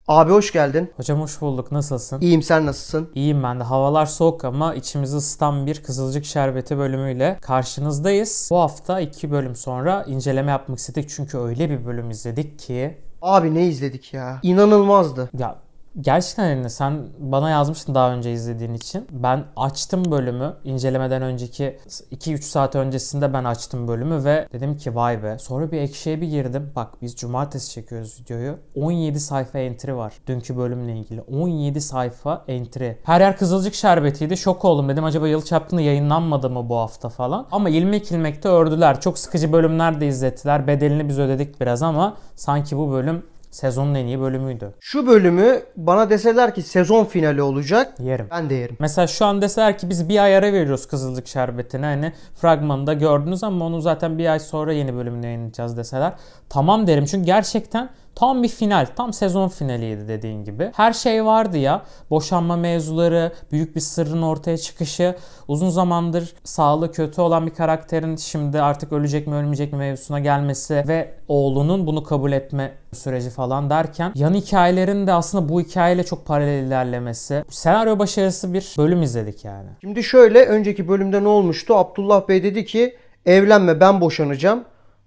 Abi hoş geldin. Hocam hoş bulduk. Nasılsın? İyiyim, sen nasılsın? İyiyim ben de. Havalar soğuk ama içimizi ısıtan bir Kızılcık Şerbeti bölümüyle karşınızdayız. Bu hafta 2 bölüm sonra inceleme yapmak istedik. Çünkü öyle bir bölüm izledik ki... Abi ne izledik ya? İnanılmazdı. Ya gerçekten Eline sen bana yazmıştın daha önce izlediğin için. Ben açtım bölümü. İncelemeden önceki 2-3 saat öncesinde ben açtım bölümü ve dedim ki vay be. Sonra bir Ekşi'ye bir girdim. Bak biz cumartesi çekiyoruz videoyu. 17 sayfa entry var. Dünkü bölümle ilgili. 17 sayfa entry. Her yer Kızılcık Şerbeti'ydi. Şok oldum. Dedim acaba Yalı Çapkını yayınlanmadı mı bu hafta falan. Ama ilmek ilmekte ördüler. Çok sıkıcı bölümler de izlettiler. Bedelini biz ödedik biraz ama sanki bu bölüm sezonun en iyi bölümüydü. Şu bölümü bana deseler ki sezon finali olacak, Yerim. ben de yerim. Mesela şu an deseler ki biz bir ay ara veriyoruz Kızılcık Şerbeti'ne. Hani fragmanında gördünüz ama onu zaten bir ay sonra yeni bölümünü yayınlayacağız deseler. Tamam derim çünkü gerçekten tam bir final. Tam sezon finaliydi dediğin gibi. Her şey vardı ya. Boşanma mevzuları, büyük bir sırrın ortaya çıkışı, uzun zamandır sağlığı kötü olan bir karakterin şimdi artık ölecek mi ölmeyecek mi mevzusuna gelmesi ve oğlunun bunu kabul etme süreci falan derken yan hikayelerin de aslında bu hikayeyle çok paralel ilerlemesi. Senaryo başarısı bir bölüm izledik yani. Şimdi şöyle, önceki bölümde ne olmuştu? Abdullah Bey dedi ki evlenme, ben boşanacağım.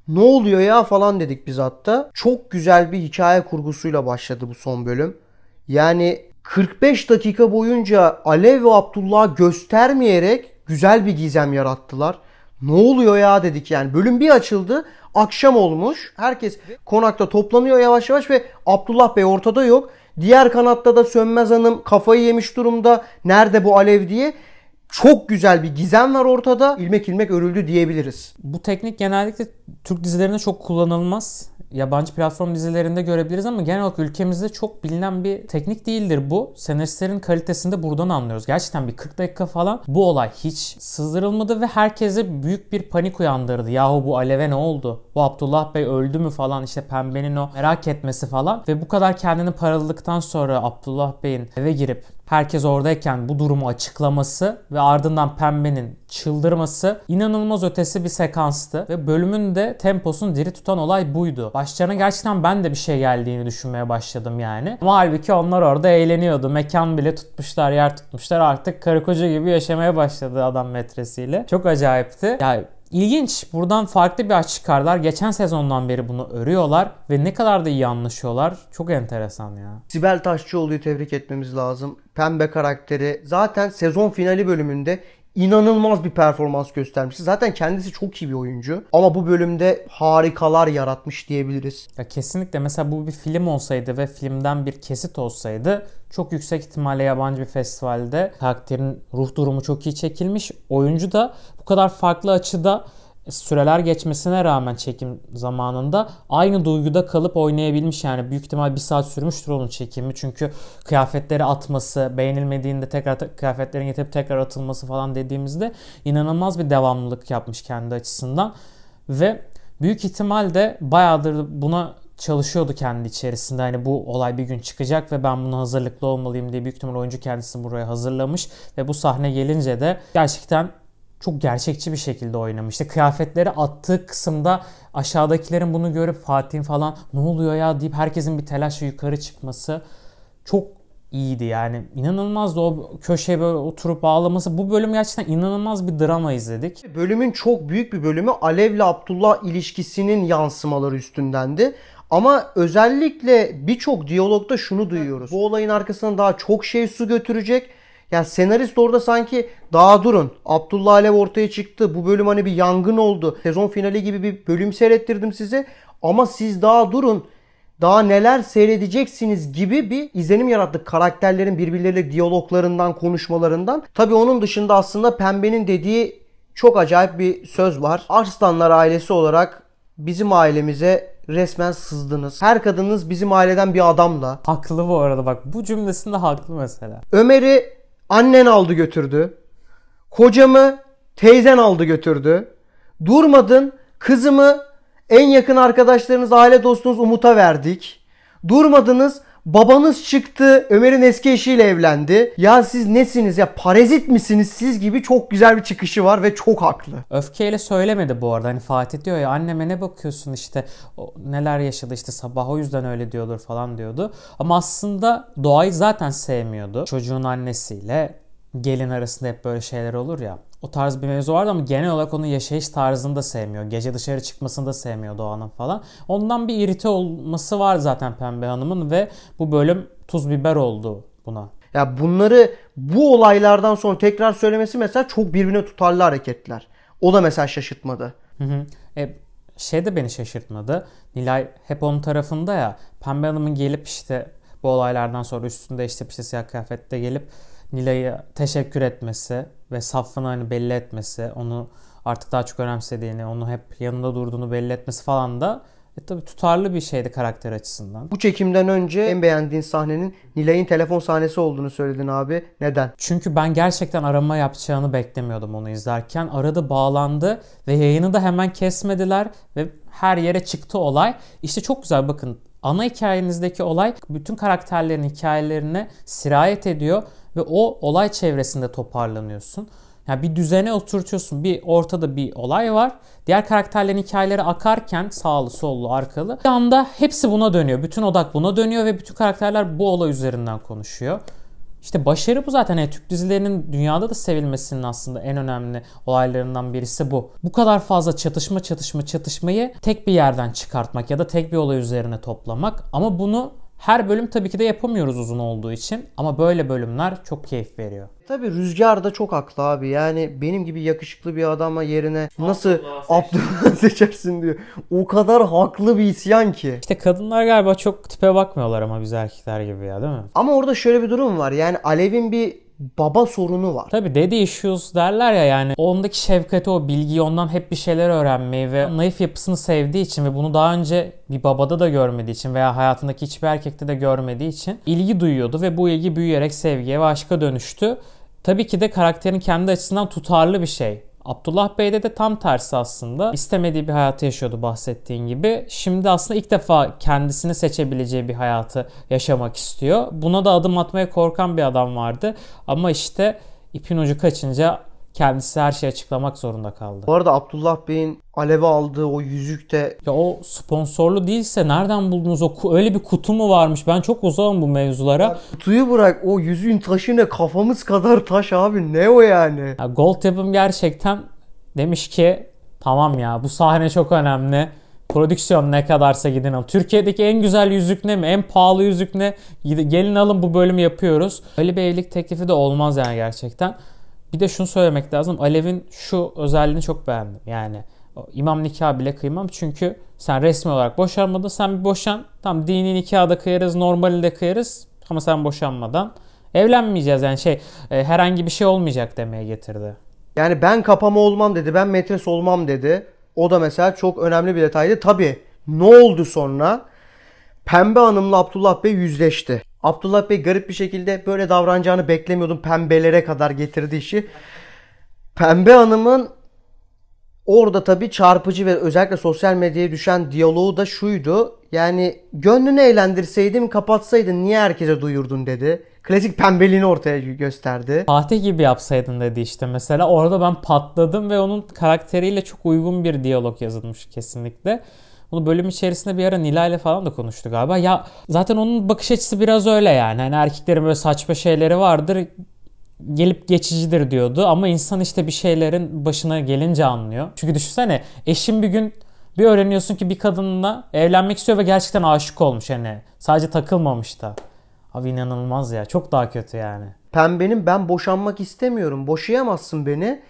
Ne oluyor ya falan dedik biz hatta. Çok güzel bir hikaye kurgusuyla başladı bu son bölüm. Yani 45 dakika boyunca Alev ve Abdullah'ı göstermeyerek güzel bir gizem yarattılar. Ne oluyor ya dedik yani. Bölüm bir açıldı. Akşam olmuş. Herkes konakta toplanıyor yavaş yavaş ve Abdullah Bey ortada yok. Diğer kanatta da Sönmez Hanım kafayı yemiş durumda. Nerede bu Alev diye. Çok güzel bir gizem var ortada. İlmek ilmek örüldü diyebiliriz. Bu teknik genellikle Türk dizilerinde çok kullanılmaz. Yabancı platform dizilerinde görebiliriz ama genel olarak ülkemizde çok bilinen bir teknik değildir bu. Senaristlerin kalitesini de buradan anlıyoruz. Gerçekten bir 40 dakika falan bu olay hiç sızdırılmadı ve herkese büyük bir panik uyandırdı. Yahu bu Alev'e ne oldu? Bu Abdullah Bey öldü mü falan, işte Pembe'nin o merak etmesi falan. Ve bu kadar kendini paraladıktan sonra Abdullah Bey'in eve girip herkes oradayken bu durumu açıklaması ve ardından Pembe'nin çıldırması inanılmaz ötesi bir sekanstı. Ve bölümün de temposunu diri tutan olay buydu. Başlarına gerçekten ben de bir şey geldiğini düşünmeye başladım yani. Ama halbuki onlar orada eğleniyordu. Mekan bile tutmuşlar, yer tutmuşlar. Artık karı koca gibi yaşamaya başladı adam metresiyle. Çok acayipti. Yani İlginç. Buradan farklı bir açı çıkardılar. Geçen sezondan beri bunu örüyorlar ve ne kadar da iyi anlaşıyorlar. Çok enteresan ya. Sibel Taşçıoğlu'yu tebrik etmemiz lazım. Pembe karakteri zaten sezon finali bölümünde inanılmaz bir performans göstermişti. Zaten kendisi çok iyi bir oyuncu. Ama bu bölümde harikalar yaratmış diyebiliriz. Ya kesinlikle mesela bu bir film olsaydı ve filmden bir kesit olsaydı çok yüksek ihtimalle yabancı bir festivalde karakterin ruh durumu çok iyi çekilmiş. Oyuncu da bu kadar farklı açıda süreler geçmesine rağmen çekim zamanında aynı duyguda kalıp oynayabilmiş yani. Büyük ihtimal 1 saat sürmüştür onun çekimi. Çünkü kıyafetleri atması, beğenilmediğinde tekrar kıyafetlerin getirip tekrar atılması falan dediğimizde inanılmaz bir devamlılık yapmış kendi açısından. Ve büyük ihtimalle bayağıdır buna çalışıyordu kendi içerisinde. Hani bu olay bir gün çıkacak ve ben buna hazırlıklı olmalıyım diye büyük ihtimal oyuncu kendisini buraya hazırlamış. Ve bu sahne gelince de gerçekten çok gerçekçi bir şekilde oynamıştı. Kıyafetleri attığı kısımda aşağıdakilerin bunu görüp Fatih'in falan ne oluyor ya deyip herkesin bir telaşla yukarı çıkması çok iyiydi yani. İnanılmazdı o köşeye böyle oturup ağlaması. Bu bölüm gerçekten inanılmaz bir drama izledik. Bölümün çok büyük bir bölümü Alev'le Abdullah ilişkisinin yansımaları üstündendi. Ama özellikle birçok diyalogda şunu duyuyoruz. Bu olayın arkasından daha çok şey su götürecek. Yani senarist orada sanki daha durun. Abdullah Alev ortaya çıktı. Bu bölüm hani bir yangın oldu. Sezon finali gibi bir bölüm seyrettirdim size. Ama siz daha durun. Daha neler seyredeceksiniz gibi bir izlenim yarattık. Karakterlerin birbirleriyle diyaloglarından, konuşmalarından. Tabii onun dışında aslında Pembe'nin dediği çok acayip bir söz var. Arslanlar ailesi olarak bizim ailemize resmen sızdınız. Her kadınınız bizim aileden bir adamla. Haklı bu arada, bak bu cümlesinde haklı mesela. Ömer'i annen aldı götürdü. Kocamı teyzen aldı götürdü. Durmadın, kızımı en yakın arkadaşlarınız, aile dostunuz Umut'a verdik. Durmadınız, Babanız çıktı, Ömer'in eski eşiyle evlendi. Ya siz nesiniz ya, parazit misiniz siz gibi çok güzel bir çıkışı var ve çok haklı. Öfkeyle söylemedi bu arada. Hani Fatih diyor ya, anneme ne bakıyorsun işte, o neler yaşadı işte sabah, o yüzden öyle diyordur falan diyordu. Ama aslında Doğa'yı zaten sevmiyordu. Çocuğun annesiyle gelin arasında hep böyle şeyler olur ya. O tarz bir mevzu vardı ama genel olarak onun yaşayış tarzını da sevmiyor. Gece dışarı çıkmasını da sevmiyor Doğan'ın falan. Ondan bir irite olması var zaten Pembe Hanım'ın ve bu bölüm tuz biber oldu buna. Ya bunları bu olaylardan sonra tekrar söylemesi mesela çok birbirine tutarlı hareketler. O da mesela şaşırtmadı. Hı hı. Şey de beni şaşırtmadı. Nilay hep onun tarafında ya. Pembe Hanım'ın gelip işte bu olaylardan sonra üstünde işte siyah kıyafette gelip Nilay'a teşekkür etmesi ve saflığını hani belli etmesi, onu artık daha çok önemsediğini, onu hep yanında durduğunu belli etmesi falan da tabii tutarlı bir şeydi karakter açısından. Bu çekimden önce en beğendiğin sahnenin Nilay'ın telefon sahnesi olduğunu söyledin abi. Neden? Çünkü ben gerçekten arama yapacağını beklemiyordum onu izlerken. Aradı, bağlandı ve yayını da hemen kesmediler ve her yere çıktı olay. İşte çok güzel, bakın ana hikayenizdeki olay bütün karakterlerin hikayelerine sirayet ediyor ve o olay çevresinde toparlanıyorsun. Yani bir düzene oturtuyorsun. Bir ortada bir olay var. Diğer karakterlerin hikayeleri akarken sağlı, sollu, arkalı. Bir anda hepsi buna dönüyor. Bütün odak buna dönüyor ve bütün karakterler bu olay üzerinden konuşuyor. İşte başarı bu zaten. Yani Türk dizilerinin dünyada da sevilmesinin aslında en önemli olaylarından birisi bu. Bu kadar fazla çatışmayı tek bir yerden çıkartmak ya da tek bir olay üzerine toplamak. Ama bunu her bölüm tabii ki de yapamıyoruz uzun olduğu için. Ama böyle bölümler çok keyif veriyor. Tabii Rüzgar da çok haklı abi. Yani benim gibi yakışıklı bir adama yerine nasıl Abdullah seçersin diyor. O kadar haklı bir isyan ki. İşte kadınlar galiba çok tipe bakmıyorlar ama biz erkekler gibi ya, değil mi? Ama orada şöyle bir durum var. Yani Alev'in bir baba sorunu var. Tabii daddy issues derler ya, yani ondaki şefkati, o bilgiyi, ondan hep bir şeyler öğrenmeyi ve naif yapısını sevdiği için ve bunu daha önce bir babada da görmediği için veya hayatındaki hiçbir erkekte de görmediği için ilgi duyuyordu ve bu ilgi büyüyerek sevgiye ve aşka dönüştü. Tabii ki de karakterin kendi açısından tutarlı bir şey. Abdullah Bey'de de tam tersi aslında. İstemediği bir hayatı yaşıyordu bahsettiğin gibi. Şimdi aslında ilk defa kendisini seçebileceği bir hayatı yaşamak istiyor. Buna da adım atmaya korkan bir adam vardı. Ama işte ipin ucu kaçınca kendisi her şeyi açıklamak zorunda kaldı. Bu arada Abdullah Bey'in Alev'e aldığı o yüzük de... Ya o sponsorlu değilse nereden buldunuz? Öyle bir kutu mu varmış? Ben çok uzağım bu mevzulara. Ya, kutuyu bırak, o yüzüğün taşı ne? Kafamız kadar taş abi. Ne o yani? Ya Gold Yapım gerçekten demiş ki tamam ya, bu sahne çok önemli. Prodüksiyon ne kadarsa gidin alın. Türkiye'deki en güzel yüzük ne mi? En pahalı yüzük ne? Gelin alın, bu bölümü yapıyoruz. Öyle bir evlilik teklifi de olmaz yani gerçekten. Bir de şunu söylemek lazım. Alev'in şu özelliğini çok beğendim. Yani imam nikahı bile kıymam. Çünkü sen resmi olarak boşanmadın. Sen bir boşan. Tam dini nikahı da kıyarız. Normali de kıyarız. Ama sen boşanmadan evlenmeyeceğiz. Yani herhangi bir şey olmayacak demeye getirdi. Yani ben kapama olmam dedi. Ben metres olmam dedi. O da mesela çok önemli bir detaydı. Tabii ne oldu sonra? Pembe Hanım'la Abdullah Bey yüzleşti. Abdullah Bey garip bir şekilde böyle davranacağını beklemiyordum. Pembelere kadar getirdi işi. Pembe Hanım'ın orada tabii çarpıcı ve özellikle sosyal medyaya düşen diyaloğu da şuydu. Yani gönlünü eğlendirseydin, kapatsaydın, niye herkese duyurdun dedi. Klasik pembeliğini ortaya gösterdi. Fatih gibi yapsaydın dedi işte mesela. Orada ben patladım ve onun karakteriyle çok uygun bir diyalog yazılmış kesinlikle. Bunu bölüm içerisinde bir ara Nilay'la falan da konuştu galiba. Ya zaten onun bakış açısı biraz öyle yani. Hani erkeklerin böyle saçma şeyleri vardır, gelip geçicidir diyordu. Ama insan işte bir şeylerin başına gelince anlıyor. Çünkü düşünsene, eşin bir gün bir öğreniyorsun ki bir kadınla evlenmek istiyor ve gerçekten aşık olmuş hani. Sadece takılmamış da. Abi inanılmaz ya. Çok daha kötü yani. Pembenin ben boşanmak istemiyorum, boşayamazsın beni,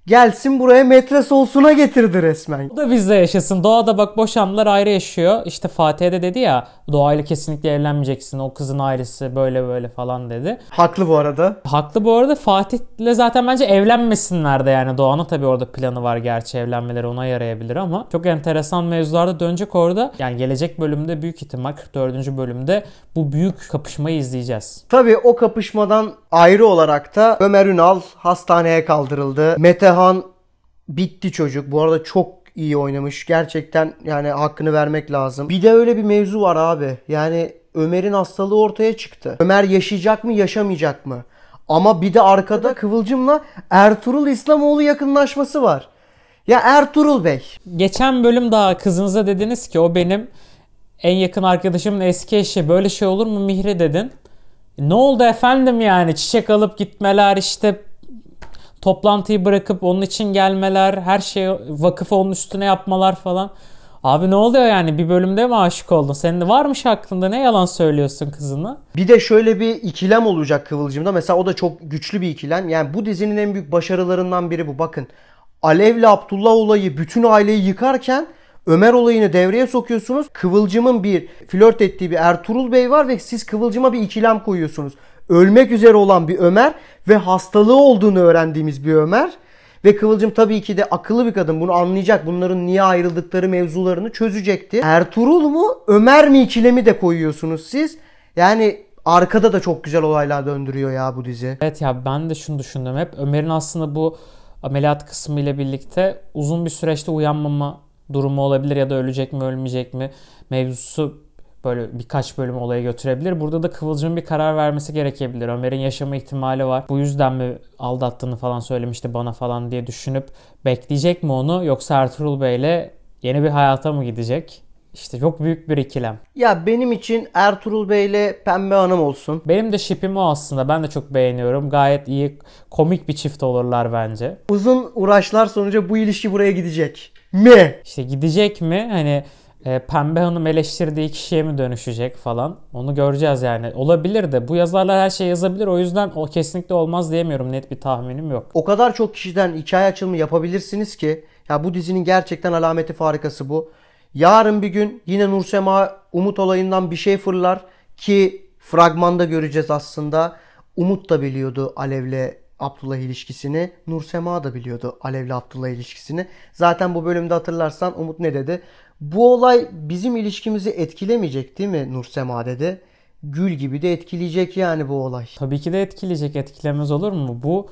gelsin buraya metres olsuna getirdi resmen. O da bizde yaşasın. Doğada bak boşandılar, ayrı yaşıyor. İşte Fatih'e de dedi ya, doğayla kesinlikle evlenmeyeceksin. O kızın ailesi böyle böyle falan dedi. Haklı bu arada. Haklı bu arada. Fatih'le zaten bence evlenmesinler de yani. Doğan'ın tabii orada planı var gerçi, evlenmeleri ona yarayabilir ama çok enteresan mevzularda dönecek orada. Yani gelecek bölümde büyük ihtimal 44. bölümde bu büyük kapışmayı izleyeceğiz. Tabii o kapışmadan ayrı olarak da Ömer Ünal hastaneye kaldırıldı. Metehan bitti çocuk. Bu arada çok iyi oynamış. Gerçekten yani hakkını vermek lazım. Bir de öyle bir mevzu var abi. Yani Ömer'in hastalığı ortaya çıktı. Ömer yaşayacak mı, yaşamayacak mı? Ama bir de arkada Kıvılcım'la Ertuğrul İslamoğlu yakınlaşması var. Ya Ertuğrul Bey. Geçen bölüm daha kızınıza dediniz ki o benim en yakın arkadaşımın eski eşi. Böyle şey olur mu Mihri dedin. Ne oldu efendim yani? Çiçek alıp gitmeler, işte toplantıyı bırakıp onun için gelmeler, her şeyi vakıf onun üstüne yapmalar falan. Abi ne oluyor yani? Bir bölümde mi aşık oldun? Senin de varmış aklında. Ne yalan söylüyorsun kızına? Bir de şöyle bir ikilem olacak Kıvılcım'da. Mesela o da çok güçlü bir ikilem. Yani bu dizinin en büyük başarılarından biri bu. Bakın, Alev'le Abdullah olayı bütün aileyi yıkarken Ömer olayını devreye sokuyorsunuz. Kıvılcım'ın bir flört ettiği bir Ertuğrul Bey var ve siz Kıvılcım'a bir ikilem koyuyorsunuz. Ölmek üzere olan bir Ömer ve hastalığı olduğunu öğrendiğimiz bir Ömer. Ve Kıvılcım tabii ki de akıllı bir kadın, bunu anlayacak. Bunların niye ayrıldıkları mevzularını çözecekti. Ertuğrul mu Ömer mi ikilemi de koyuyorsunuz siz. Yani arkada da çok güzel olaylar döndürüyor ya bu dizi. Evet ya, ben de şunu düşündüm hep. Ömer'in aslında bu ameliyat kısmı ile birlikte uzun bir süreçte uyanmama durumu olabilir ya da ölecek mi ölmeyecek mi mevzusu böyle birkaç bölüm olaya götürebilir. Burada da Kıvılcım'ın bir karar vermesi gerekebilir. Ömer'in yaşama ihtimali var. Bu yüzden mi aldattığını falan söylemişti bana falan diye düşünüp bekleyecek mi onu, yoksa Ertuğrul Bey'le yeni bir hayata mı gidecek? İşte çok büyük bir ikilem. Ya benim için Ertuğrul Bey'le Pembe Hanım olsun. Benim de şipim o aslında. Ben de çok beğeniyorum. Gayet iyi, komik bir çift olurlar bence. Uzun uğraşlar sonucu bu ilişki buraya gidecek mi? İşte gidecek mi? Hani Pembe Hanım eleştirdiği kişiye mi dönüşecek falan. Onu göreceğiz yani. Olabilir de. Bu yazarlar her şeyi yazabilir. O yüzden o kesinlikle olmaz diyemiyorum. Net bir tahminim yok. O kadar çok kişiden hikaye açılımı yapabilirsiniz ki ya bu dizinin gerçekten alameti farikası bu. Yarın bir gün yine Nursema Umut olayından bir şey fırlar ki fragmanda göreceğiz aslında. Umut da biliyordu Alev'le Abdullah ilişkisini. Nursema da biliyordu Alev'le Abdullah ilişkisini. Zaten bu bölümde hatırlarsan Umut ne dedi? Bu olay bizim ilişkimizi etkilemeyecek değil mi Nursema dedi. Gül gibi de etkileyecek yani bu olay. Tabii ki de etkileyecek. Etkilemez olur mu? Bu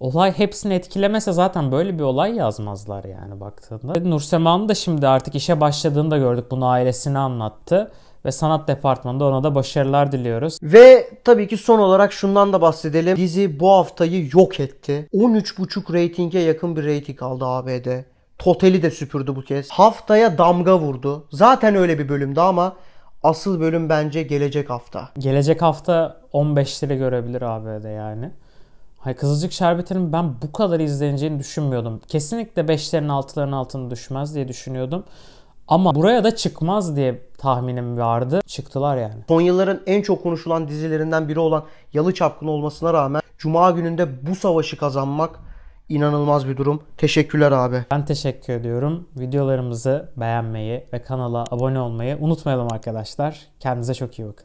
olay hepsini etkilemese zaten böyle bir olay yazmazlar yani baktığında. Nursema'nın da şimdi artık işe başladığını da gördük. Bunu ailesine anlattı. Ve sanat departmanında ona da başarılar diliyoruz. Ve tabii ki son olarak şundan da bahsedelim. Dizi bu haftayı yok etti. 13,5 reytinge yakın bir reyting aldı ABD. Totali de süpürdü bu kez. Haftaya damga vurdu. Zaten öyle bir bölümdü ama asıl bölüm bence gelecek hafta. Gelecek hafta 15'leri görebilir ABD yani. Kızılcık Şerbeti'nin ben bu kadar izleneceğini düşünmüyordum. Kesinlikle 5'lerin 6'ların altına düşmez diye düşünüyordum. Ama buraya da çıkmaz diye tahminim vardı. Çıktılar yani. Son yılların en çok konuşulan dizilerinden biri olan Yalı Çapkını olmasına rağmen Cuma gününde bu savaşı kazanmak inanılmaz bir durum. Teşekkürler abi. Ben teşekkür ediyorum. Videolarımızı beğenmeyi ve kanala abone olmayı unutmayalım arkadaşlar. Kendinize çok iyi bakın.